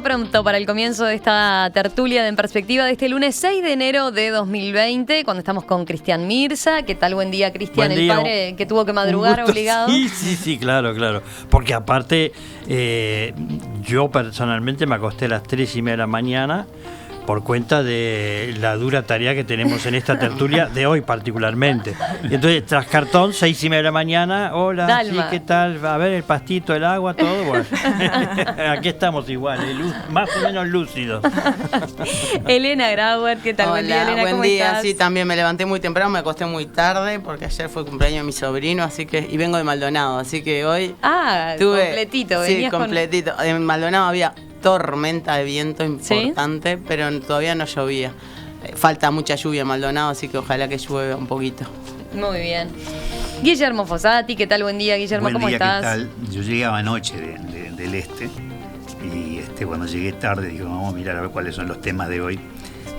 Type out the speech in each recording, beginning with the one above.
todo pronto para el comienzo de esta tertulia de En Perspectiva de este lunes 6 de enero de 2020, cuando estamos con Cristian Mirza. ¿Qué tal? Buen día, Cristian, el padre que tuvo que madrugar obligado. Sí, claro. Porque aparte, yo personalmente me acosté a las 3:30 de la mañana por cuenta de la dura tarea que tenemos en esta tertulia de hoy particularmente. Y entonces, tras cartón, 6:30 de la mañana, hola, Dalma. sí, ¿qué tal? A ver, el pastito, el agua, todo, bueno. Aquí estamos igual, más o menos lúcidos. Elena Grauer, ¿qué tal? Hola, Buen día, Elena, buen ¿cómo día. estás? Sí, también me levanté muy temprano, me acosté muy tarde porque ayer fue el cumpleaños de mi sobrino, así que y vengo de Maldonado, así que hoy completito. Sí, venías completito. En Maldonado había tormenta de viento importante, ¿sí? Pero todavía no llovía. Falta mucha lluvia en Maldonado, así que ojalá que llueva un poquito. Muy bien. Guillermo Fossati, ¿qué tal? Buen día, Guillermo, ¿cómo estás? ¿Qué tal? Yo llegaba anoche del este y cuando llegué tarde dije, vamos a mirar a ver cuáles son los temas de hoy.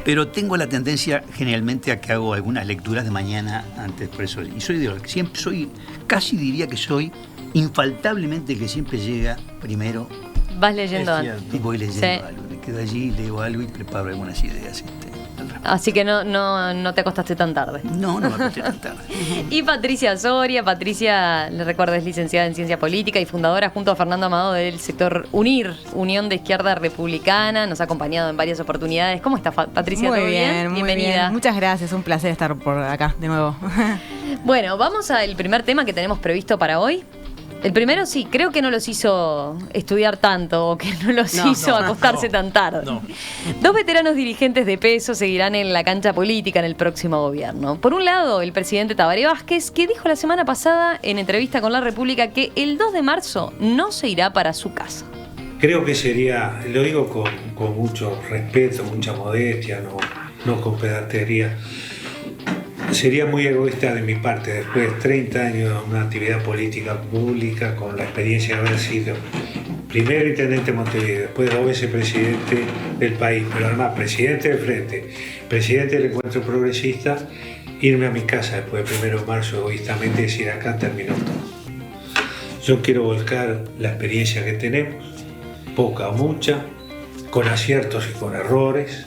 Pero tengo la tendencia generalmente a que hago algunas lecturas de mañana antes, por eso. Y casi diría que soy infaltablemente que siempre llega primero. Vas leyendo antes. Y voy leyendo algo, me quedo allí, leo algo y preparo algunas ideas. Así que no te acostaste tan tarde. No me acosté tan tarde. Y Patricia Soria, le recuerdo, es licenciada en Ciencia Política y fundadora junto a Fernando Amado del sector UNIR, Unión de Izquierda Republicana. Nos ha acompañado en varias oportunidades. ¿Cómo estás, Patricia? Muy ¿Todo bien? Muy bienvenida. bien. Muchas gracias, un placer estar por acá de nuevo. Bueno, vamos al primer tema que tenemos previsto para hoy. El primero sí, creo que no los hizo estudiar tanto o que no los hizo acostarse tan tarde. No. Dos veteranos dirigentes de peso seguirán en la cancha política en el próximo gobierno. Por un lado, el presidente Tabaré Vázquez, que dijo la semana pasada en entrevista con La República que el 2 de marzo no se irá para su casa. Creo que sería, lo digo con mucho respeto, mucha modestia, no con pedantería. Sería muy egoísta de mi parte, después de 30 años de una actividad política pública, con la experiencia de haber sido primero intendente de Montevideo, después 2 veces presidente del país, pero además presidente del Frente, presidente del Encuentro Progresista, irme a mi casa después del 1 de marzo egoístamente y decir acá terminó todo. Yo quiero volcar la experiencia que tenemos, poca o mucha, con aciertos y con errores,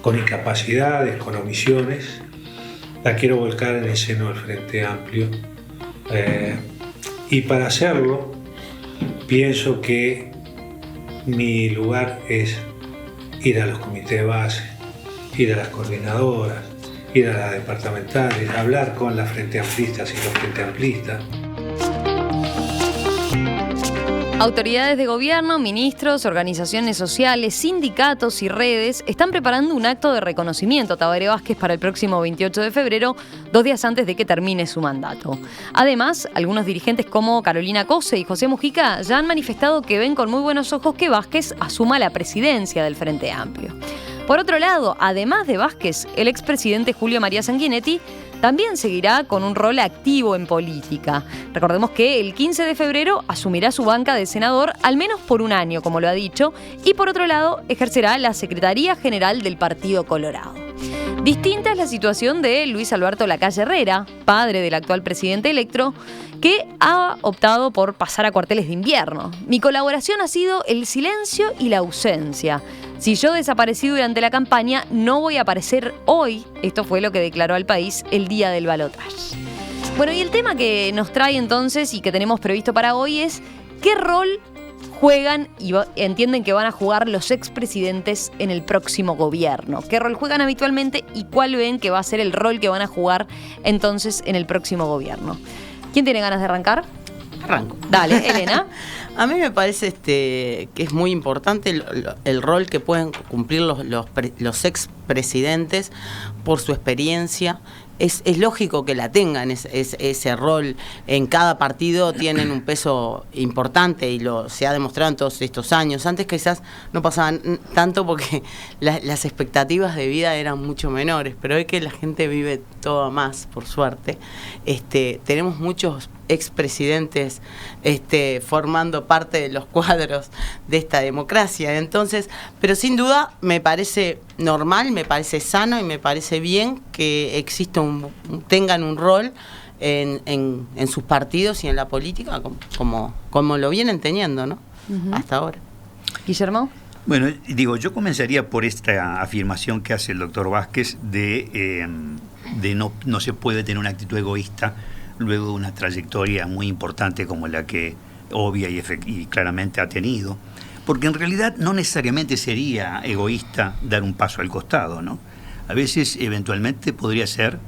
con incapacidades, con omisiones. La quiero volcar en el seno del Frente Amplio y para hacerlo pienso que mi lugar es ir a los comités de base, ir a las coordinadoras, ir a las departamentales, hablar con las Frente Amplistas y los Frente Amplistas. Autoridades de gobierno, ministros, organizaciones sociales, sindicatos y redes están preparando un acto de reconocimiento a Tabaré Vázquez para el próximo 28 de febrero, 2 días antes de que termine su mandato. Además, algunos dirigentes como Carolina Cose y José Mujica ya han manifestado que ven con muy buenos ojos que Vázquez asuma la presidencia del Frente Amplio. Por otro lado, además de Vázquez, el expresidente Julio María Sanguinetti también seguirá con un rol activo en política. Recordemos que el 15 de febrero asumirá su banca de senador al menos por un año, como lo ha dicho, y por otro lado ejercerá la Secretaría General del Partido Colorado. Distinta es la situación de Luis Alberto Lacalle Herrera, padre del actual presidente electo, que ha optado por pasar a cuarteles de invierno. Mi colaboración ha sido el silencio y la ausencia. Si yo desaparecí durante la campaña, no voy a aparecer hoy. Esto fue lo que declaró al país el día del balotaje. Bueno, y el tema que nos trae entonces y que tenemos previsto para hoy es ¿qué rol juegan y entienden que van a jugar los expresidentes en el próximo gobierno? ¿Qué rol juegan habitualmente y cuál ven que va a ser el rol que van a jugar entonces en el próximo gobierno? ¿Quién tiene ganas de arrancar? Arranco. Dale, Elena. A mí me parece que es muy importante el rol que pueden cumplir los expresidentes por su experiencia. Es lógico que la tengan, ese rol. En cada partido tienen un peso importante y se ha demostrado en todos estos años. Antes quizás no pasaban tanto porque las expectativas de vida eran mucho menores, pero hoy que la gente vive todo más, por suerte, tenemos muchos expresidentes formando parte de los cuadros de esta democracia. Entonces, pero sin duda me parece normal, me parece sano y me parece bien que tengan un rol en sus partidos y en la política como lo vienen teniendo, ¿no? Uh-huh. Hasta ahora. Guillermo. Bueno, digo, yo comenzaría por esta afirmación que hace el doctor Vázquez de no se puede tener una actitud egoísta luego de una trayectoria muy importante como la que obvia y claramente ha tenido, porque en realidad no necesariamente sería egoísta dar un paso al costado, ¿no? A veces, eventualmente, podría ser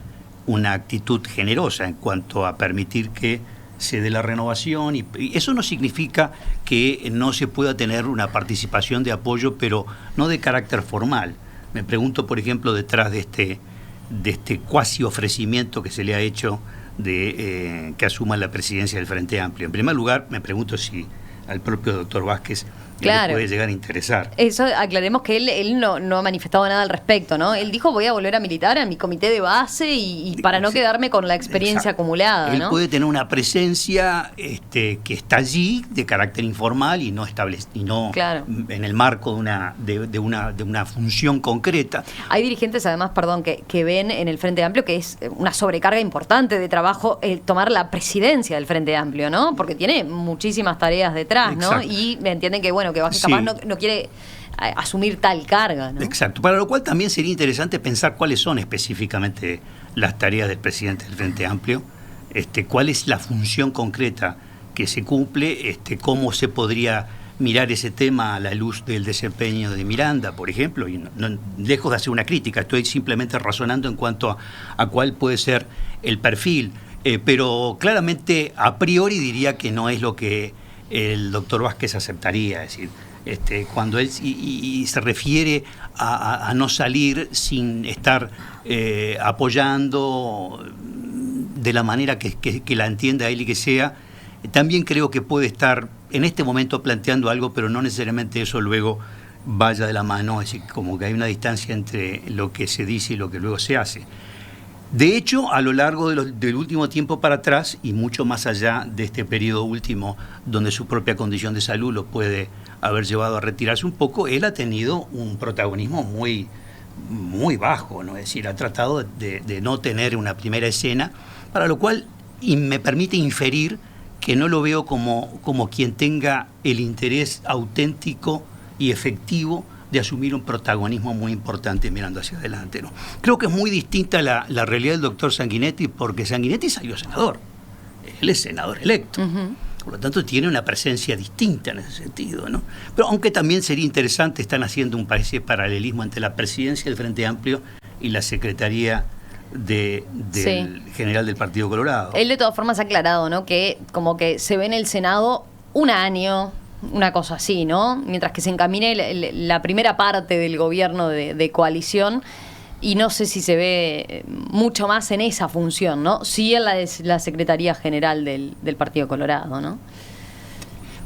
una actitud generosa en cuanto a permitir que se dé la renovación, y eso no significa que no se pueda tener una participación de apoyo, pero no de carácter formal. Me pregunto, por ejemplo, detrás de este cuasi ofrecimiento que se le ha hecho de que asuma la presidencia del Frente Amplio. En primer lugar, me pregunto si al propio doctor Vázquez le puede llegar a interesar. Eso, aclaremos que él no ha manifestado nada al respecto, ¿no? Él dijo, voy a volver a militar a mi comité de base y para no quedarme con la experiencia acumulada, ¿no? Él puede tener una presencia que está allí de carácter informal y no claro, en el marco de una función concreta. Hay dirigentes, además, que ven en el Frente Amplio que es una sobrecarga importante de trabajo tomar la presidencia del Frente Amplio, ¿no? Porque tiene muchísimas tareas detrás, ¿no? Exacto. Y entienden que, bueno, que Vázquez capaz no quiere asumir tal carga, ¿no? Exacto, para lo cual también sería interesante pensar cuáles son específicamente las tareas del presidente del Frente Amplio, cuál es la función concreta que se cumple, cómo se podría mirar ese tema a la luz del desempeño de Miranda, por ejemplo, y lejos de hacer una crítica, estoy simplemente razonando en cuanto a cuál puede ser el perfil, pero claramente a priori diría que no es lo que el doctor Vázquez aceptaría, es decir, cuando él y se refiere a no salir sin estar apoyando de la manera que la entienda él y que sea, también creo que puede estar en este momento planteando algo, pero no necesariamente eso luego vaya de la mano, es decir, como que hay una distancia entre lo que se dice y lo que luego se hace. De hecho, a lo largo del último tiempo para atrás, y mucho más allá de este periodo último, donde su propia condición de salud lo puede haber llevado a retirarse un poco, él ha tenido un protagonismo muy, muy bajo, ¿no? Es decir, ha tratado de no tener una primera escena, para lo cual me permite inferir que no lo veo como quien tenga el interés auténtico y efectivo de asumir un protagonismo muy importante mirando hacia adelante, ¿no? Creo que es muy distinta la realidad del doctor Sanguinetti, porque Sanguinetti salió senador. Él es senador electo. Uh-huh. Por lo tanto, tiene una presencia distinta en ese sentido, ¿no? Pero aunque también sería interesante, están haciendo un paralelismo entre la presidencia del Frente Amplio y la secretaría del general del Partido Colorado. Él de todas formas ha aclarado, ¿no?, que como que se ve en el Senado un año, una cosa así, ¿no? Mientras que se encamine la primera parte del gobierno de coalición, y no sé si se ve mucho más en esa función, ¿no? Sí en la Secretaría General del Partido Colorado, ¿no?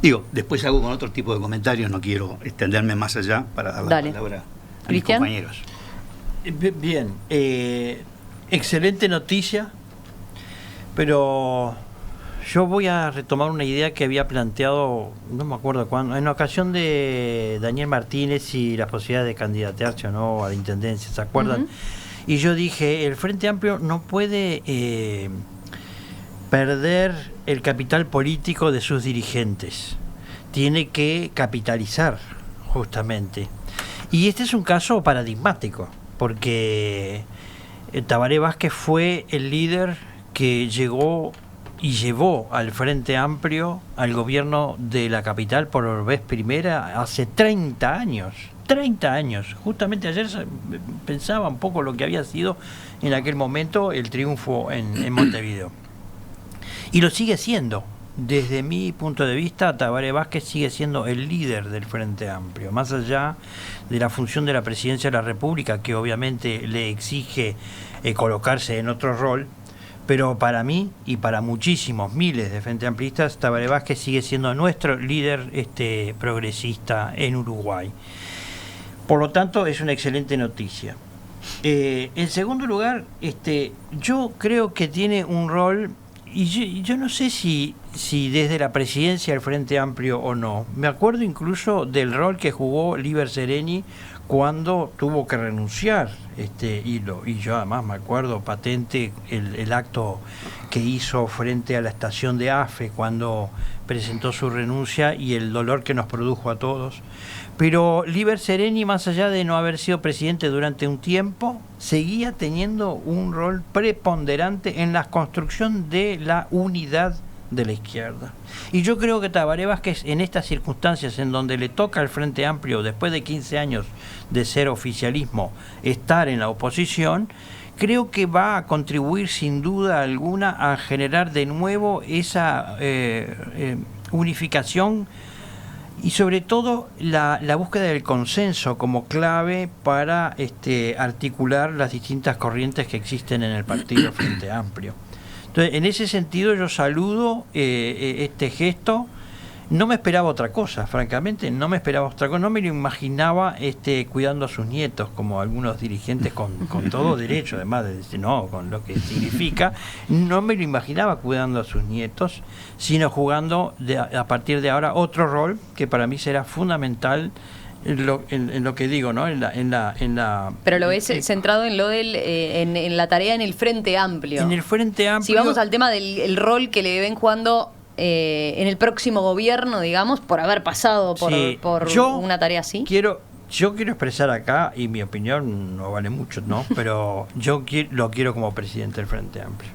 Digo, después hago con otro tipo de comentarios, no quiero extenderme más allá para dar la palabra a mis compañeros. Bien, excelente noticia, pero yo voy a retomar una idea que había planteado, no me acuerdo cuándo, en ocasión de Daniel Martínez y las posibilidades de candidatearse o no a la intendencia, ¿se acuerdan? Uh-huh. Y yo dije, el Frente Amplio no puede perder el capital político de sus dirigentes, tiene que capitalizar, justamente. Y este es un caso paradigmático, porque Tabaré Vázquez fue el líder que llegó y llevó al Frente Amplio al gobierno de la capital por vez primera hace 30 años. 30 años. Justamente ayer pensaba un poco lo que había sido en aquel momento el triunfo en Montevideo. Y lo sigue siendo. Desde mi punto de vista, Tabaré Vázquez sigue siendo el líder del Frente Amplio, más allá de la función de la Presidencia de la República, que obviamente le exige colocarse en otro rol. Pero para mí y para muchísimos miles de Frente Amplistas, Tabaré Vázquez sigue siendo nuestro líder progresista en Uruguay. Por lo tanto, es una excelente noticia. En segundo lugar, yo creo que tiene un rol, y yo no sé si desde la presidencia del Frente Amplio o no. Me acuerdo incluso del rol que jugó Líber Sereni cuando tuvo que renunciar y yo además me acuerdo patente el acto que hizo frente a la estación de AFE cuando presentó su renuncia y el dolor que nos produjo a todos. Pero Liber Sereni, más allá de no haber sido presidente durante un tiempo, seguía teniendo un rol preponderante en la construcción de la unidad de la izquierda. Y yo creo que Tabaré Vázquez, en estas circunstancias en donde le toca al Frente Amplio, después de 15 años de ser oficialismo, estar en la oposición, creo que va a contribuir sin duda alguna a generar de nuevo esa unificación y sobre todo la búsqueda del consenso como clave para articular las distintas corrientes que existen en el partido Frente Amplio. Entonces, en ese sentido yo saludo este gesto. No me esperaba otra cosa, francamente, no me lo imaginaba cuidando a sus nietos, como algunos dirigentes con todo derecho, además de decir, no, con lo que significa, no me lo imaginaba cuidando a sus nietos, sino jugando a partir de ahora otro rol que para mí será fundamental en lo que digo, ¿no? Pero lo ves centrado en lo del en la tarea en el Frente Amplio. En el Frente Amplio. Si vamos al tema del rol que le ven jugando en el próximo gobierno, digamos, por haber pasado por una tarea así. Yo quiero expresar acá, y mi opinión no vale mucho, ¿no? Pero yo lo quiero como presidente del Frente Amplio.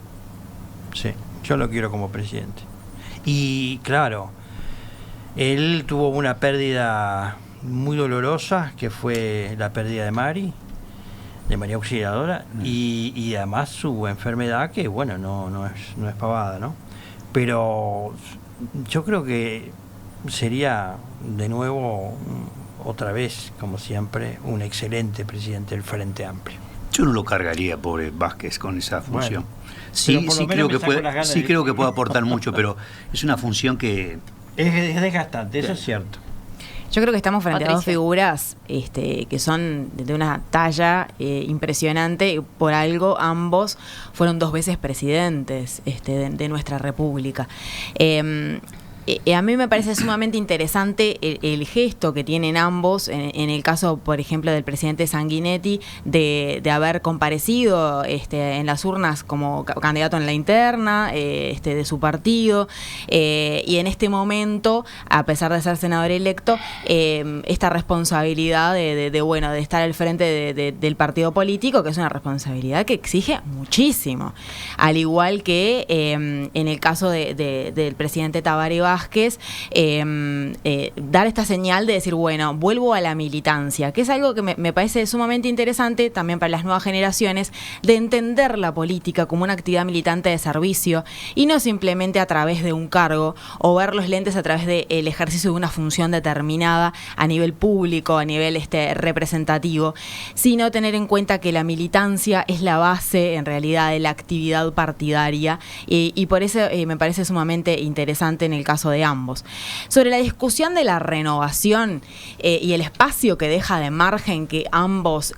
Sí, yo lo quiero como presidente. Y claro, él tuvo una pérdida muy dolorosa, que fue la pérdida de María Auxiliadora, y además su enfermedad, que bueno, no es pavada, ¿no? Pero yo creo que sería de nuevo, otra vez, como siempre, un excelente presidente del Frente Amplio. Yo no lo cargaría, pobre Vázquez, con esa función. Bueno, sí creo que puede aportar mucho, pero es una función que es desgastante, eso es cierto. Yo creo que estamos frente Patricia. a dos figuras que son de una talla impresionante. Por algo ambos fueron 2 veces presidentes de nuestra república. A mí me parece sumamente interesante el gesto que tienen ambos, en el caso, por ejemplo, del presidente Sanguinetti, de haber comparecido en las urnas como candidato en la interna de su partido, y en este momento, a pesar de ser senador electo, esta responsabilidad de estar al frente del partido político, que es una responsabilidad que exige muchísimo. Al igual que en el caso del presidente Tabaré Vázquez, dar esta señal de decir, bueno, vuelvo a la militancia, que es algo que me parece sumamente interesante también para las nuevas generaciones, de entender la política como una actividad militante de servicio y no simplemente a través de un cargo o ver los lentes a través del ejercicio de una función determinada a nivel público, a nivel representativo, sino tener en cuenta que la militancia es la base en realidad de la actividad partidaria, y por eso me parece sumamente interesante en el caso de ambos. Sobre la discusión de la renovación y el espacio que deja de margen que ambos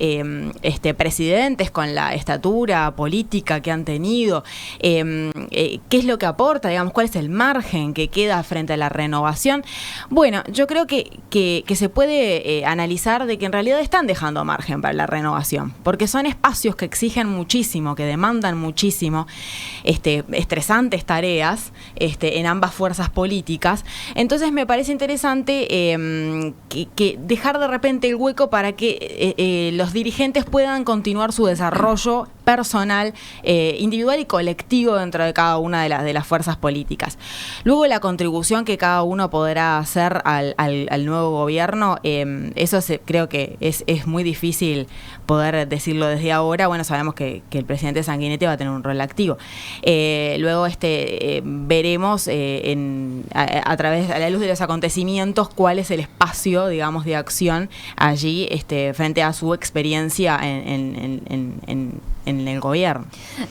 presidentes, con la estatura política que han tenido, qué es lo que aporta, digamos, cuál es el margen que queda frente a la renovación. Bueno, yo creo que se puede analizar de que en realidad están dejando margen para la renovación, porque son espacios que exigen muchísimo, que demandan muchísimo, estresantes tareas en ambas fuerzas políticas. Entonces me parece interesante que dejar de repente el hueco para que los dirigentes puedan continuar su desarrollo personal, individual y colectivo dentro de cada una de las fuerzas políticas. Luego, la contribución que cada uno podrá hacer al nuevo gobierno, eso creo que es muy difícil poder decirlo desde ahora. Bueno, sabemos que el presidente Sanguinetti va a tener un rol activo. Luego veremos a la luz de los acontecimientos cuál es el espacio, digamos, de acción allí frente a su experiencia en el gobierno.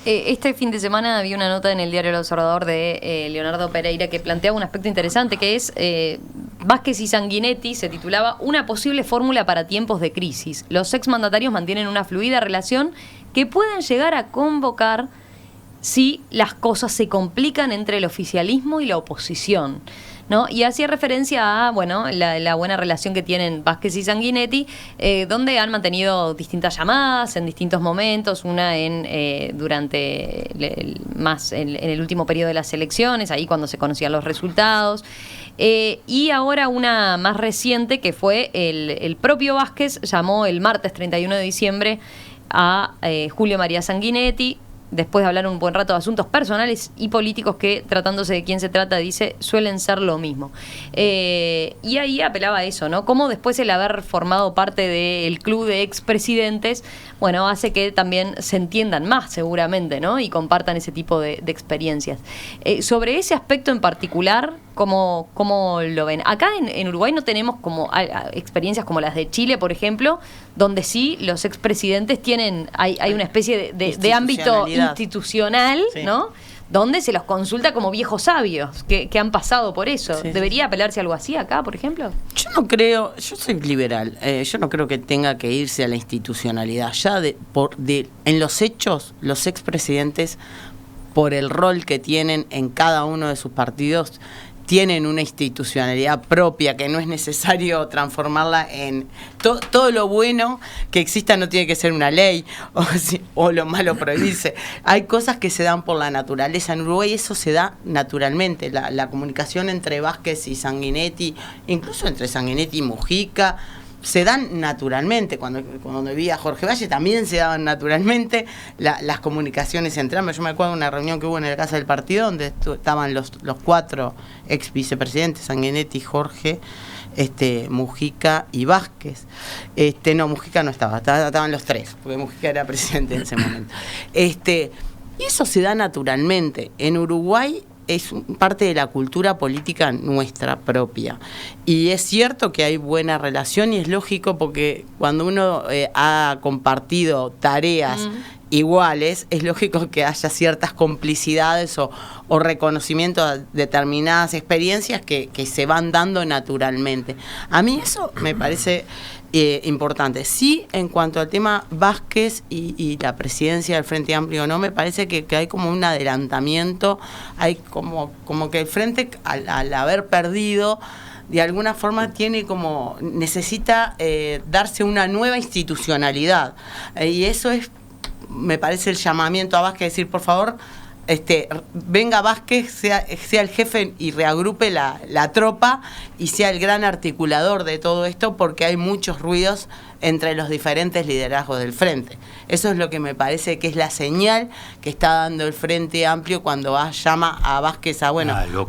Este fin de semana había una nota en el diario El Observador de Leonardo Pereira que planteaba un aspecto interesante, que es Vázquez y Sanguinetti, se titulaba Una posible fórmula para tiempos de crisis. Los exmandatarios mantienen una fluida relación que pueden llegar a convocar si las cosas se complican entre el oficialismo y la oposición. ¿no? Y hacía referencia a, bueno, la buena relación que tienen Vázquez y Sanguinetti, donde han mantenido distintas llamadas en distintos momentos, una durante en el último periodo de las elecciones, ahí cuando se conocían los resultados. Y ahora una más reciente, que fue el propio Vázquez llamó el martes 31 de diciembre a Julio María Sanguinetti, después de hablar un buen rato de asuntos personales y políticos que, tratándose de quién se trata, dice, suelen ser lo mismo. Y ahí apelaba a eso, ¿no? Cómo después el haber formado parte del club de expresidentes, bueno, hace que también se entiendan más, seguramente, ¿no? Y compartan ese tipo de experiencias. Sobre ese aspecto en particular, ¿cómo lo ven? Acá en Uruguay no tenemos como experiencias como las de Chile, por ejemplo, donde sí los expresidentes hay una especie de ámbito institucional, sí, ¿no? Donde se los consulta como viejos sabios que han pasado por eso. Sí, ¿debería apelarse a algo así acá, por ejemplo? Yo no creo, yo soy liberal, yo no creo que tenga que irse a la institucionalidad. Ya en los hechos, los expresidentes, por el rol que tienen en cada uno de sus partidos, tienen una institucionalidad propia, que no es necesario transformarla en... Todo lo bueno que exista no tiene que ser una ley, o lo malo prohibirse. Hay cosas que se dan por la naturaleza. En Uruguay eso se da naturalmente. La comunicación entre Vázquez y Sanguinetti, incluso entre Sanguinetti y Mujica, se dan naturalmente. Cuando vivía Jorge Valle también se daban naturalmente las comunicaciones entre ambos. Yo me acuerdo de una reunión que hubo en la Casa del Partido donde estaban los 4 ex vicepresidentes, Sanguinetti, Jorge, Mujica y Vázquez. No, Mujica no estaban los 3, porque Mujica era presidente en ese momento. Y eso se da naturalmente. En Uruguay es parte de la cultura política nuestra propia. Y es cierto que hay buena relación y es lógico porque cuando uno ha compartido tareas iguales, es lógico que haya ciertas complicidades o reconocimiento de determinadas experiencias que se van dando naturalmente. A mí eso me parece importante. Sí, en cuanto al tema Vázquez y la presidencia del Frente Amplio, no, me parece que hay como un adelantamiento, hay como que el Frente, al haber perdido, de alguna forma necesita darse una nueva institucionalidad. Y eso me parece el llamamiento a Vázquez, decir, por favor, venga Vázquez, sea el jefe y reagrupe la tropa y sea el gran articulador de todo esto, porque hay muchos ruidos entre los diferentes liderazgos del Frente. Eso es lo que me parece que es la señal que está dando el Frente Amplio cuando llama a Vázquez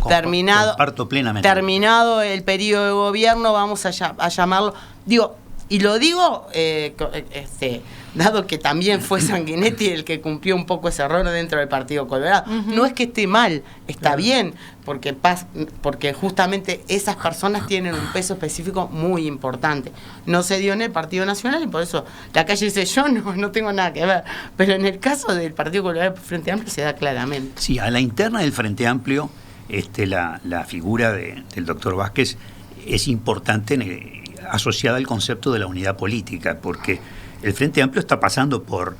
terminado el periodo de gobierno, vamos a llamarlo. Y lo digo, dado que también fue Sanguinetti el que cumplió un poco ese error dentro del Partido Colorado. No es que esté mal, está bien, porque justamente esas personas tienen un peso específico muy importante. No se dio en el Partido Nacional y por eso la calle dice, yo no tengo nada que ver. Pero en el caso del Partido Colorado Frente Amplio se da claramente. Sí, a la interna del Frente Amplio, la figura del doctor Vázquez es importante asociada al concepto de la unidad política, porque el Frente Amplio está pasando por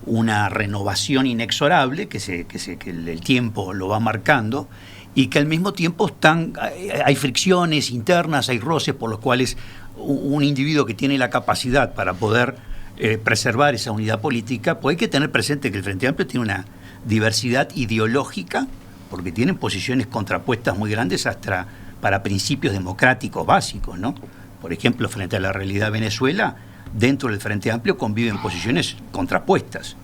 una renovación inexorable que el tiempo lo va marcando y que al mismo tiempo hay fricciones internas, hay roces por los cuales un individuo que tiene la capacidad para poder preservar esa unidad política, pues hay que tener presente que el Frente Amplio tiene una diversidad ideológica, porque tienen posiciones contrapuestas muy grandes hasta para principios democráticos básicos, ¿no? Por ejemplo, frente a la realidad de Venezuela, dentro del Frente Amplio conviven posiciones contrapuestas.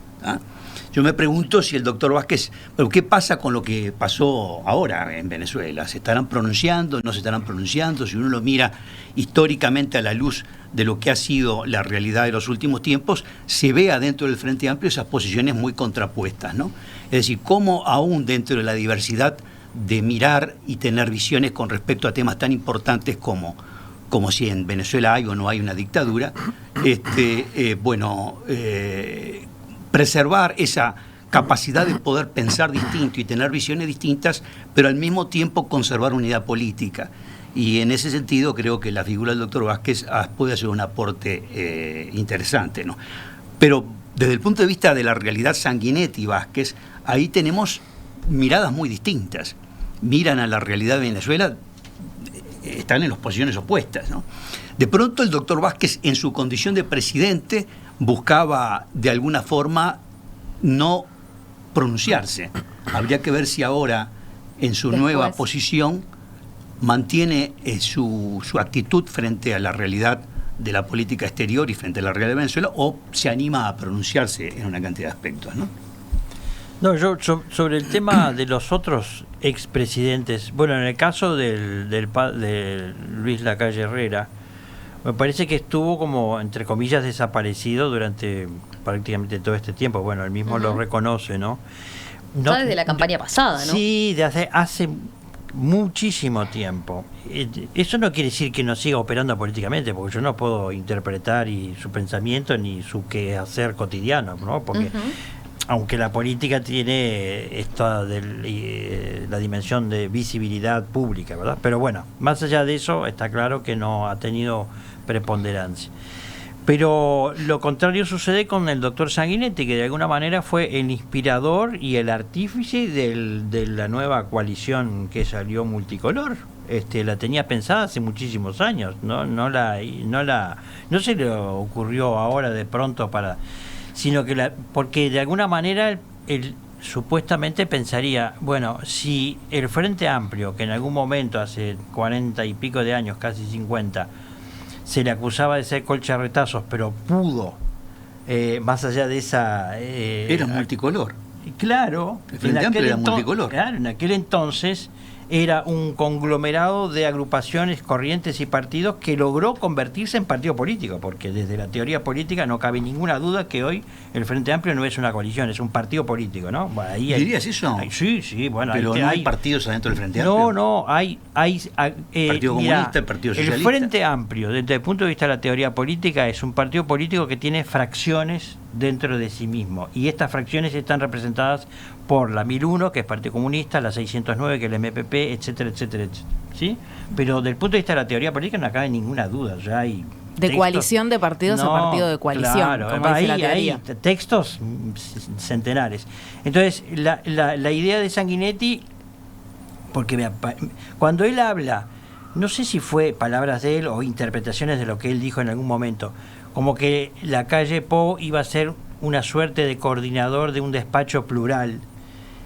Yo me pregunto si el doctor Vázquez, pero ¿qué pasa con lo que pasó ahora en Venezuela? ¿Se estarán pronunciando? ¿No se estarán pronunciando? Si uno lo mira históricamente a la luz de lo que ha sido la realidad de los últimos tiempos, se ve adentro del Frente Amplio esas posiciones muy contrapuestas, ¿no? Es decir, cómo aún dentro de la diversidad de mirar y tener visiones con respecto a temas tan importantes como si en Venezuela hay o no hay una dictadura, preservar esa capacidad de poder pensar distinto y tener visiones distintas, pero al mismo tiempo conservar unidad política. Y en ese sentido creo que la figura del doctor Vázquez puede hacer un aporte interesante, ¿no? Pero desde el punto de vista de la realidad Sanguinetti y Vázquez, ahí tenemos miradas muy distintas. Miran a la realidad de Venezuela están en las posiciones opuestas, ¿no? De pronto el doctor Vázquez, en su condición de presidente, buscaba de alguna forma no pronunciarse. Habría que ver si ahora, en su nueva posición, mantiene su actitud frente a la realidad de la política exterior y frente a la realidad de Venezuela, o se anima a pronunciarse en una cantidad de aspectos, ¿no? No, yo sobre el tema de los otros expresidentes, bueno, en el caso de Luis Lacalle Herrera, me parece que estuvo como, entre comillas, desaparecido durante prácticamente todo este tiempo. Bueno, él mismo lo reconoce, ¿no? Ya desde la campaña pasada, ¿no? Sí, de hace muchísimo tiempo. Eso no quiere decir que no siga operando políticamente, porque yo no puedo interpretar su pensamiento ni su quehacer cotidiano, ¿no? Porque aunque la política tiene la dimensión de visibilidad pública, ¿verdad? Pero bueno, más allá de eso, está claro que no ha tenido preponderancia. Pero lo contrario sucede con el doctor Sanguinetti, que de alguna manera fue el inspirador y el artífice de la nueva coalición que salió multicolor. La tenía pensada hace muchísimos años, no se le ocurrió ahora de pronto sino que porque de alguna manera él supuestamente pensaría, bueno, si el Frente Amplio, que en algún momento hace 40 y pico de años, casi 50, se le acusaba de ser colcharretazos, pero pudo, más allá de esa... era multicolor. Claro, el Frente Amplio era multicolor. Claro, en aquel entonces era un conglomerado de agrupaciones, corrientes y partidos que logró convertirse en partido político, porque desde la teoría política no cabe ninguna duda que hoy el Frente Amplio no es una coalición, es un partido político, ¿no? Bueno, ¿dirías eso? Sí, bueno. Pero no hay partidos adentro del Frente Amplio. No, hay Partido Comunista, el Partido Socialista. El Frente Amplio, desde el punto de vista de la teoría política, es un partido político que tiene fracciones dentro de sí mismo, y estas fracciones están representadas por la 1001, que es Partido Comunista, la 609, que es el MPP, etcétera, etcétera, etcétera, ¿sí? Pero desde el punto de vista de la teoría política no cabe ninguna duda, ya hay de coalición de partidos a partido de coalición, claro, como dice la teoría. Hay textos centenares. Entonces, la idea de Sanguinetti, porque cuando él habla, no sé si fue palabras de él o interpretaciones de lo que él dijo en algún momento, como que Lacalle Pou iba a ser una suerte de coordinador de un despacho plural,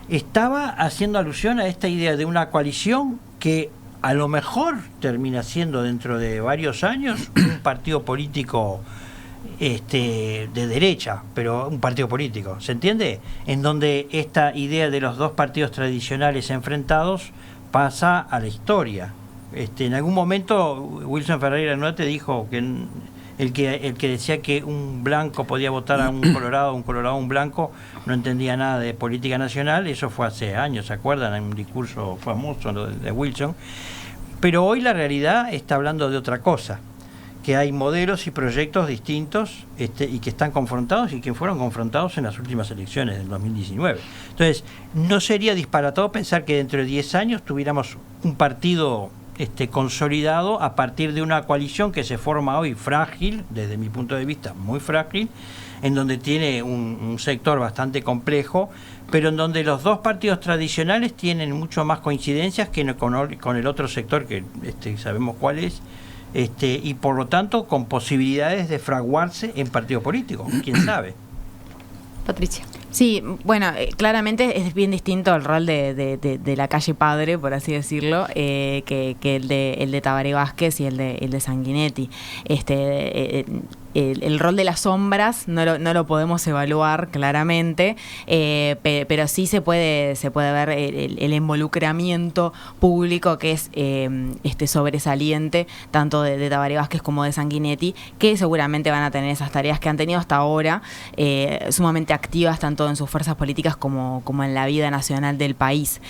estaba haciendo alusión a esta idea de una coalición que a lo mejor termina siendo dentro de varios años un partido político de derecha, pero un partido político, ¿se entiende? En donde esta idea de los dos partidos tradicionales enfrentados pasa a la historia. En algún momento Wilson Ferreira Nuete dijo que el que decía que un blanco podía votar a un colorado a un blanco, no entendía nada de política nacional. Eso fue hace años, ¿se acuerdan? En un discurso famoso de Wilson. Pero hoy la realidad está hablando de otra cosa, que hay modelos y proyectos distintos y que están confrontados y que fueron confrontados en las últimas elecciones del 2019. Entonces, no sería disparatado pensar que dentro de 10 años tuviéramos un partido consolidado a partir de una coalición que se forma hoy frágil, desde mi punto de vista muy frágil, en donde tiene un sector bastante complejo, pero en donde los dos partidos tradicionales tienen mucho más coincidencias que con el otro sector que sabemos cuál es, y por lo tanto con posibilidades de fraguarse en partido político, quién sabe. Patricia. Sí, bueno, claramente es bien distinto el rol de Lacalle padre, por así decirlo, que el de Tabaré Vázquez y el de Sanguinetti. El rol de las sombras no lo podemos evaluar claramente, pero sí se puede ver el involucramiento público que es sobresaliente tanto de Tabaré Vázquez como de Sanguinetti, que seguramente van a tener esas tareas que han tenido hasta ahora, sumamente activas tanto en sus fuerzas políticas como en la vida nacional del país.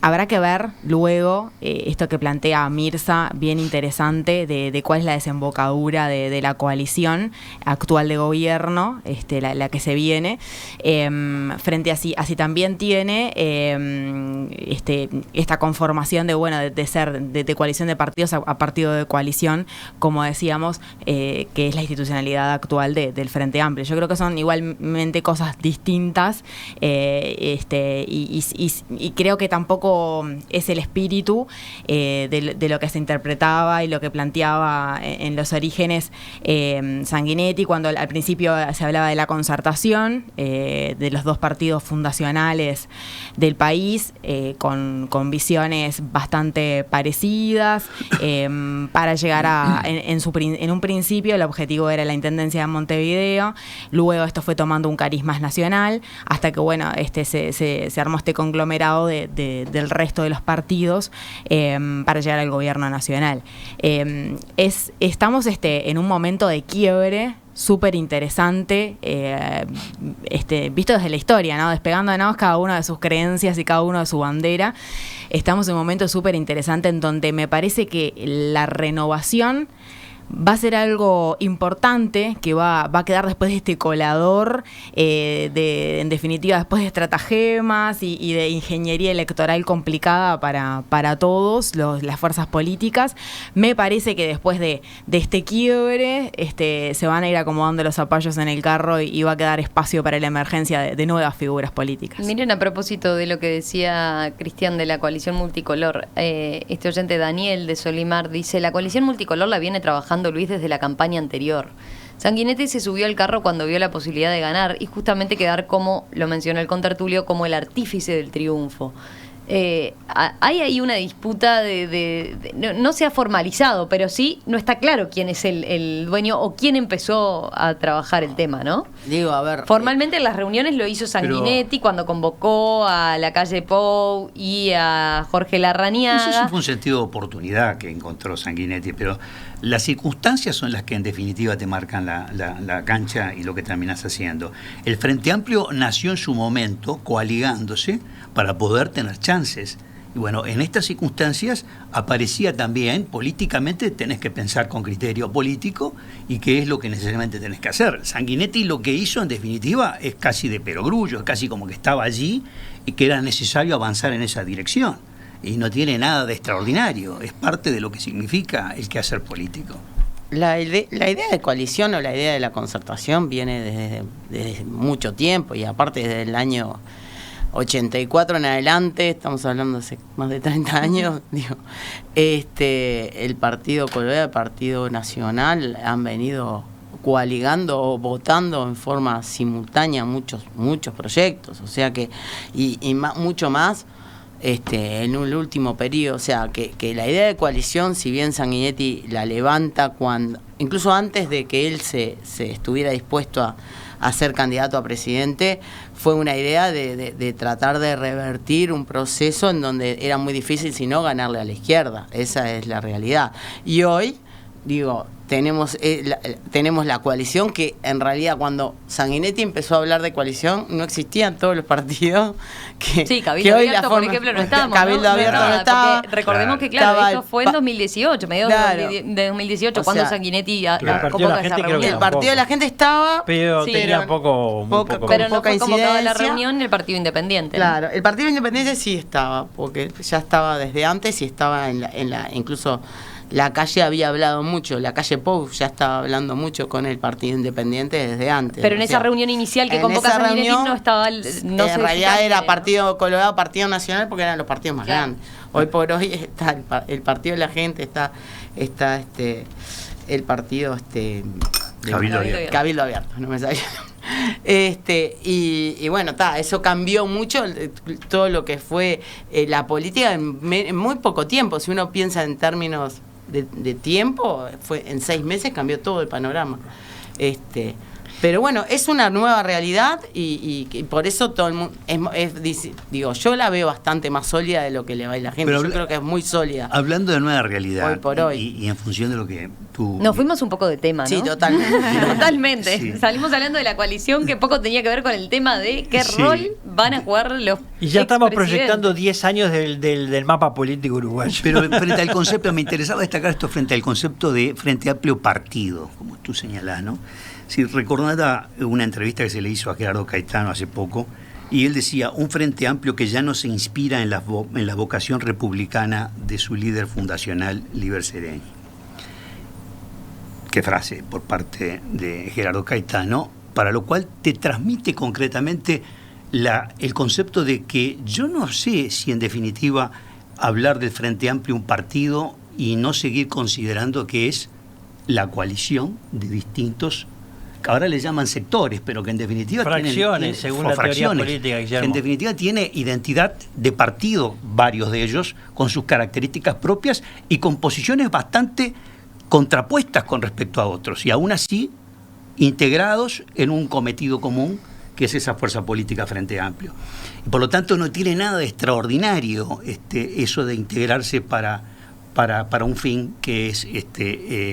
Habrá que ver luego esto que plantea Mirza, bien interesante, de cuál es la desembocadura de la la coalición actual de gobierno, la que se viene, frente a si también tiene esta conformación de ser de coalición de partidos a partido de coalición, como decíamos, que es la institucionalidad actual del Frente Amplio. Yo creo que son igualmente cosas distintas, y creo que tampoco es el espíritu de lo que se interpretaba y lo que planteaba en los orígenes Sanguinetti, cuando al principio se hablaba de la concertación de los dos partidos fundacionales del país, con visiones bastante parecidas, para llegar en un principio el objetivo era la Intendencia de Montevideo, luego esto fue tomando un cariz más nacional, hasta que se armó este conglomerado del resto de los partidos para llegar al gobierno nacional. Estamos en un momento de quiebre súper interesante, visto desde la historia, ¿no? Despegándonos cada uno de sus creencias y cada uno de su bandera. Estamos en un momento súper interesante en donde me parece que la renovación va a ser algo importante que va a quedar después de este colador, en definitiva, después de estratagemas y de ingeniería electoral complicada para todos las fuerzas políticas. Me parece que después de este quiebre se van a ir acomodando los zapallos en el carro y va a quedar espacio para la emergencia de nuevas figuras políticas. Miren, a propósito de lo que decía Cristian de la coalición multicolor, este oyente Daniel de Solimar dice: la coalición multicolor la viene trabajando Luis desde la campaña anterior. Sanguinetti se subió al carro cuando vio la posibilidad de ganar y justamente quedar, como lo mencionó el contertulio, como el artífice del triunfo. Hay ahí una disputa no se ha formalizado, pero sí no está claro quién es el dueño o quién empezó a trabajar el tema, ¿no? Digo, a ver, formalmente en las reuniones lo hizo Sanguinetti cuando convocó a la calle Pou y a Jorge Larrañaga. Eso fue un sentido de oportunidad que encontró Sanguinetti, pero las circunstancias son las que en definitiva te marcan la cancha y lo que terminás haciendo. El Frente Amplio nació en su momento coaligándose para poder tener chances. Y bueno, en estas circunstancias aparecía también, políticamente tenés que pensar con criterio político y qué es lo que necesariamente tenés que hacer. Sanguinetti lo que hizo en definitiva es casi de perogrullo, es casi como que estaba allí y que era necesario avanzar en esa dirección. Y no tiene nada de extraordinario, es parte de lo que significa el quehacer político. La idea de coalición o la idea de la concertación viene desde mucho tiempo, y aparte desde el año 84 en adelante, estamos hablando hace más de 30 años, digo, el Partido Colorado, el Partido Nacional han venido coaligando o votando en forma simultánea muchos proyectos, o sea que mucho más en un último periodo, o sea que la idea de coalición, si bien Sanguinetti la levanta incluso antes de que él se estuviera dispuesto a ser candidato a presidente, fue una idea de tratar de revertir un proceso en donde era muy difícil, si no, ganarle a la izquierda. Esa es la realidad. Y hoy, digo, tenemos la coalición, que en realidad cuando Sanguinetti empezó a hablar de coalición no existían todos los partidos sí, Cabildo Abierto, por ejemplo, no estábamos, Cabildo Abierto no estaba. Recordemos que, claro, esto fue en 2018, mediados de 2018, cuando Sanguinetti convoca esa reunión. El Partido de la Gente estaba, pero tenía poca pero no fue convocada la reunión el Partido Independiente. Claro, el Partido Independiente sí estaba, porque ya estaba desde antes y estaba incluso la calle había hablado mucho, la calle Pou ya estaba hablando mucho con el Partido Independiente desde antes. Pero en esa reunión inicial que convoca Sanguinetti no estaba... en realidad era Partido Colorado, Partido Nacional, porque eran los partidos más grandes. Hoy por hoy está el Partido de la Gente, está el partido Cabildo Abierto, no me sabía. Y bueno, eso cambió mucho todo lo que fue la política en muy poco tiempo. Si uno piensa en términos de tiempo, fue en 6 meses cambió todo el panorama. Pero bueno, es una nueva realidad y por eso todo el mundo digo, yo la veo bastante más sólida de lo que le va a la gente. Yo creo que es muy sólida. Hablando de nueva realidad, hoy por hoy. Y en función de lo que tú... Nos fuimos un poco de tema, ¿no? Sí, totalmente. Totalmente. Sí. Salimos hablando de la coalición que poco tenía que ver con el tema de qué rol van a jugar los Y ya estamos expresidentes. proyectando 10 años del mapa político uruguayo. Pero frente al concepto, me interesaba destacar esto frente al concepto de Frente Amplio partido, como tú señalás, ¿no? Si recordaba una entrevista que se le hizo a Gerardo Caetano hace poco, y él decía, un Frente Amplio que ya no se inspira en la vocación republicana de su líder fundacional, Líber Seregni. Qué frase por parte de Gerardo Caetano, para lo cual te transmite concretamente el concepto de que yo no sé si en definitiva hablar del Frente Amplio un partido y no seguir considerando que es la coalición de distintos, que ahora le llaman sectores, pero que en definitiva fracciones, según la teoría política, que Guillermo. en definitiva tiene identidad de partido, varios de ellos, con sus características propias y con posiciones bastante contrapuestas con respecto a otros, y aún así integrados en un cometido común, que es esa fuerza política Frente Amplio. Y por lo tanto no tiene nada de extraordinario eso de integrarse para un fin que es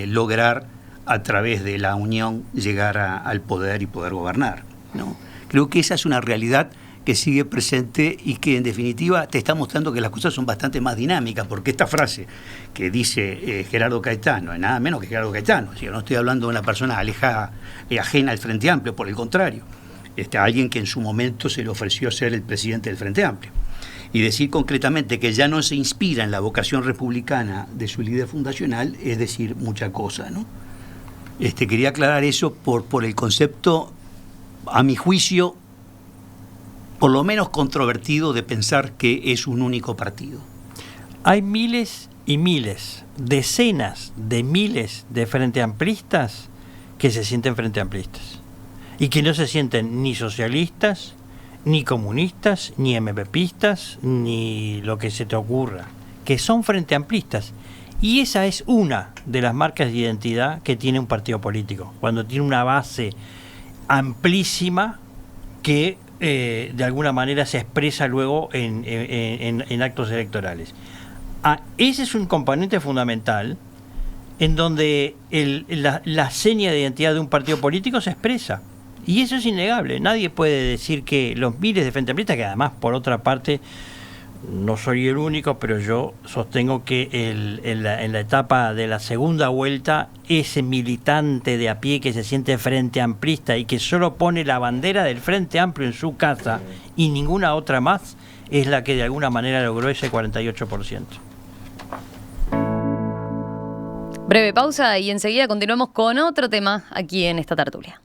lograr a través de la unión llegar al poder y poder gobernar, ¿no? Creo que esa es una realidad que sigue presente y que en definitiva te está mostrando que las cosas son bastante más dinámicas, porque esta frase que dice Gerardo Caetano es nada menos que Gerardo Caetano. Yo no estoy hablando de una persona alejada, ajena al Frente Amplio, por el contrario, alguien que en su momento se le ofreció ser el presidente del Frente Amplio. Y decir concretamente que ya no se inspira en la vocación republicana de su líder fundacional es decir mucha cosa, ¿no? Quería aclarar eso por el concepto, a mi juicio, por lo menos controvertido, de pensar que es un único partido. Hay miles y miles, decenas de miles de frente amplistas que se sienten frente amplistas y que no se sienten ni socialistas, ni comunistas, ni MPPistas, ni lo que se te ocurra, que son frente amplistas. Y esa es una de las marcas de identidad que tiene un partido político, cuando tiene una base amplísima que de alguna manera se expresa luego en actos electorales. Ese es un componente fundamental en donde la seña de identidad de un partido político se expresa. Y eso es innegable. Nadie puede decir que los miles de frente amplistas, que además por otra parte no soy el único, pero yo sostengo que en la etapa de la segunda vuelta, ese militante de a pie que se siente frente amplista y que solo pone la bandera del Frente Amplio en su casa y ninguna otra más, es la que de alguna manera logró ese 48%. Breve pausa y enseguida continuamos con otro tema aquí en esta tertulia.